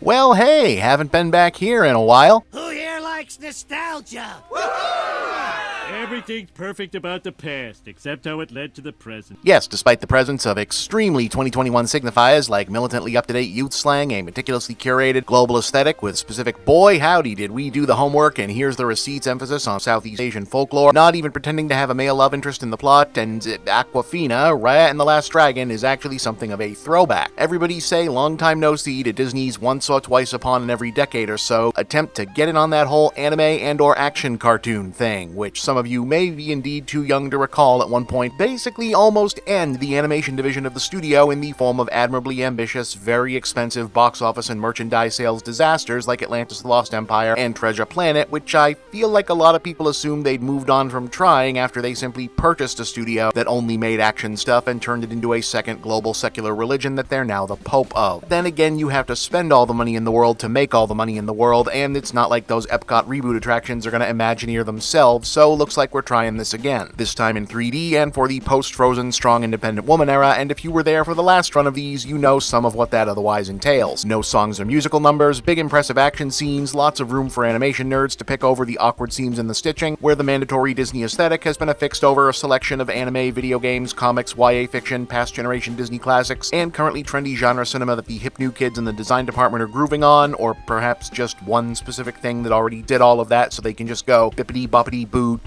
Well, hey, haven't been back here in a while. Who here likes nostalgia? Everything's perfect about the past, except how it led to the present. Yes, despite the presence of extremely 2021 signifiers like militantly up-to-date youth slang, a meticulously curated global aesthetic with specific boy howdy did we do the homework and here's the receipts emphasis on Southeast Asian folklore, not even pretending to have a male love interest in the plot, and Aquafina, Raya and the Last Dragon is actually something of a throwback. Everybody say long time no see to Disney's once or twice upon in every decade or so attempt to get in on that whole anime and or action cartoon thing, which some of you may be indeed too young to recall at one point basically almost end the animation division of the studio in the form of admirably ambitious, very expensive box office and merchandise sales disasters like Atlantis the Lost Empire and Treasure Planet, which I feel like a lot of people assumed they'd moved on from trying after they simply purchased a studio that only made action stuff and turned it into a second global secular religion that they're now the pope of. Then again, you have to spend all the money in the world to make all the money in the world, and it's not like those Epcot reboot attractions are gonna Imagineer themselves, so looks like we're trying this again. This time in 3D and for the post-Frozen Strong Independent Woman era, and if you were there for the last run of these, you know some of what that otherwise entails. No songs or musical numbers, big impressive action scenes, lots of room for animation nerds to pick over the awkward seams in the stitching, where the mandatory Disney aesthetic has been affixed over a selection of anime, video games, comics, YA fiction, past generation Disney classics, and currently trendy genre cinema that the hip new kids in the design department are grooving on, or perhaps just one specific thing that already did all of that so they can just go bippity boppity boo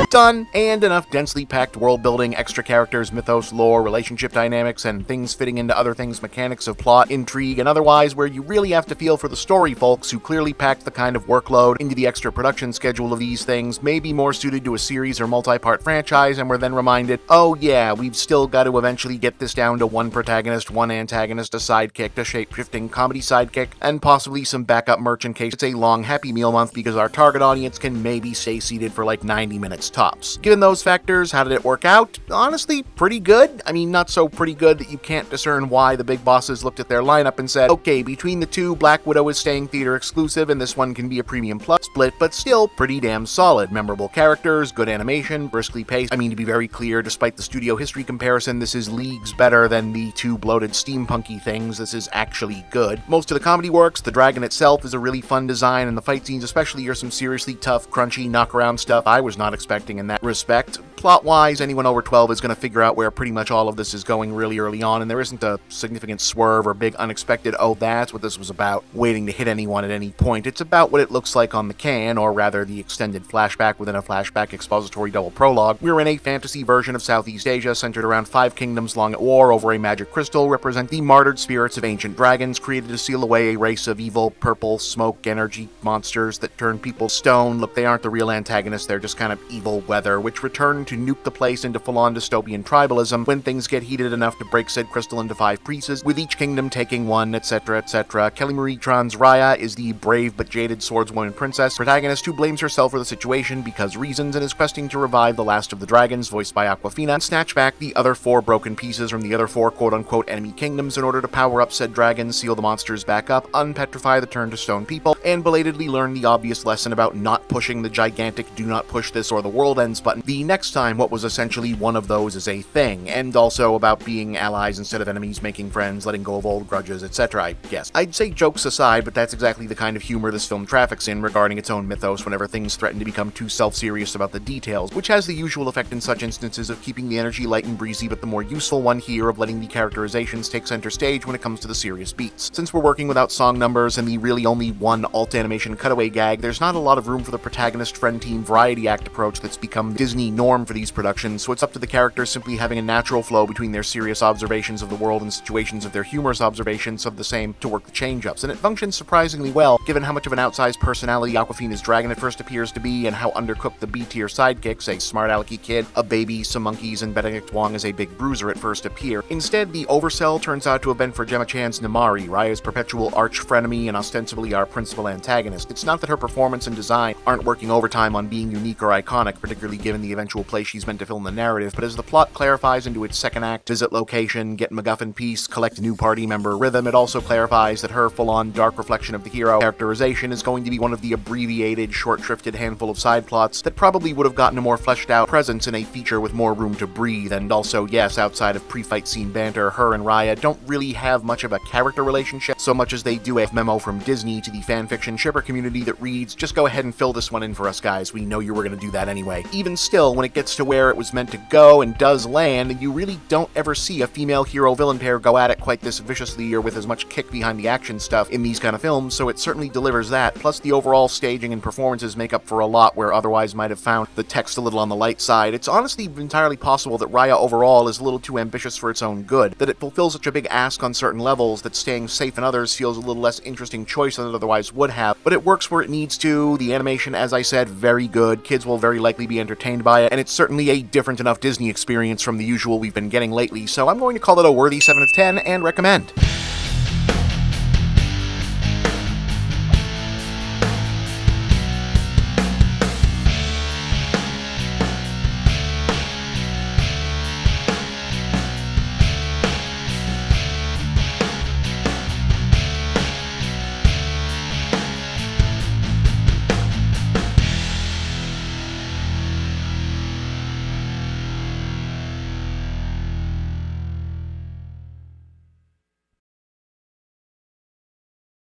done, and enough densely packed world building, extra characters, mythos, lore, relationship dynamics, and things fitting into other things, mechanics of plot, intrigue, and otherwise, where you really have to feel for the story folks who clearly packed the kind of workload into the extra production schedule of these things, may be more suited to a series or multi-part franchise, and were then reminded, oh yeah, we've still got to eventually get this down to one protagonist, one antagonist, a sidekick, a shape-shifting comedy sidekick, and possibly some backup merch in case it's a long Happy Meal month because our target audience can maybe stay seated for like 90 minutes tops. Given those factors, how did it work out? Honestly, pretty good. I mean, not so pretty good that you can't discern why the big bosses looked at their lineup and said, okay, between the two, Black Widow is staying theater exclusive and this one can be a premium plus split, but still pretty damn solid. Memorable characters, good animation, briskly paced. I mean, to be very clear, despite the studio history comparison, this is leagues better than the two bloated steampunky things. This is actually good. Most of the comedy works, the dragon itself is a really fun design, and the fight scenes especially are some seriously tough, crunchy, knock-around stuff I was not expecting in that respect. Plot-wise, anyone over 12 is going to figure out where pretty much all of this is going really early on, and there isn't a significant swerve or big unexpected, oh, that's what this was about, waiting to hit anyone at any point. It's about what it looks like on the can, or rather the extended flashback within a flashback expository double prologue. We're in a fantasy version of Southeast Asia centered around 5 kingdoms long at war over a magic crystal, represent the martyred spirits of ancient dragons created to seal away a race of evil, purple, smoke, energy monsters that turn people stone. Look, they aren't the real antagonists, they're just kind of evil weather, which return to nuke the place into full-on dystopian tribalism when things get heated enough to break said crystal into 5 pieces, with each kingdom taking one, etc., etc. Kelly Marie Tran's Raya is the brave but jaded swordswoman princess protagonist who blames herself for the situation because reasons and is questing to revive the last of the dragons, voiced by Aquafina, and snatch back the other 4 broken pieces from the other 4 quote-unquote enemy kingdoms in order to power up said dragons, seal the monsters back up, unpetrify the turned-to-stone people, and belatedly learn the obvious lesson about not pushing the gigantic do not push this or the world ends button the next time what was essentially one of those is a thing, and also about being allies instead of enemies, making friends, letting go of old grudges, etc. I guess. I'd say jokes aside, but that's exactly the kind of humor this film traffics in regarding its own mythos whenever things threaten to become too self-serious about the details, which has the usual effect in such instances of keeping the energy light and breezy, but the more useful one here of letting the characterizations take center stage when it comes to the serious beats. Since we're working without song numbers and the really only one alt animation cutaway gag, there's not a lot of room for the protagonist friend team variety act approach that's become Disney norm for these productions, so it's up to the characters simply having a natural flow between their serious observations of the world and situations of their humorous observations of the same to work the change-ups, and it functions surprisingly well, given how much of an outsized personality Aquafina's dragon at first appears to be, and how undercooked the B-tier sidekicks, a smart alecky kid, a baby, some monkeys, and Benedict Wong as a big bruiser at first appear. Instead, the oversell turns out to have been for Gemma Chan's Namari, Raya's perpetual arch-frenemy and ostensibly our principal antagonist. It's not that her performance and design aren't working overtime on being unique or iconic, particularly given the eventual place she's meant to fill in the narrative, but as the plot clarifies into its second act, visit location, get MacGuffin piece, collect new party member rhythm, it also clarifies that her full-on dark reflection of the hero characterization is going to be one of the abbreviated, short-shrifted handful of side plots that probably would have gotten a more fleshed-out presence in a feature with more room to breathe, and also, yes, outside of pre-fight scene banter, her and Raya don't really have much of a character relationship, so much as they do a memo from Disney to the fanfiction shipper community that reads, just go ahead and fill this one in for us guys, we know you were going to do that anyway. Even still, when it gets to where it was meant to go and does land, you really don't ever see a female hero-villain pair go at it quite this viciously or with as much kick behind the action stuff in these kind of films, so it certainly delivers that, plus the overall staging and performances make up for a lot where otherwise might have found the text a little on the light side. It's honestly entirely possible that Raya overall is a little too ambitious for its own good, that it fulfills such a big ask on certain levels that staying safe in others feels a little less interesting choice than it otherwise would have, but it works where it needs to. The animation, as I said, very good, kids will very likely be entertained by it, and it's certainly a different enough Disney experience from the usual we've been getting lately, so I'm going to call it a worthy 7 of 10 and recommend.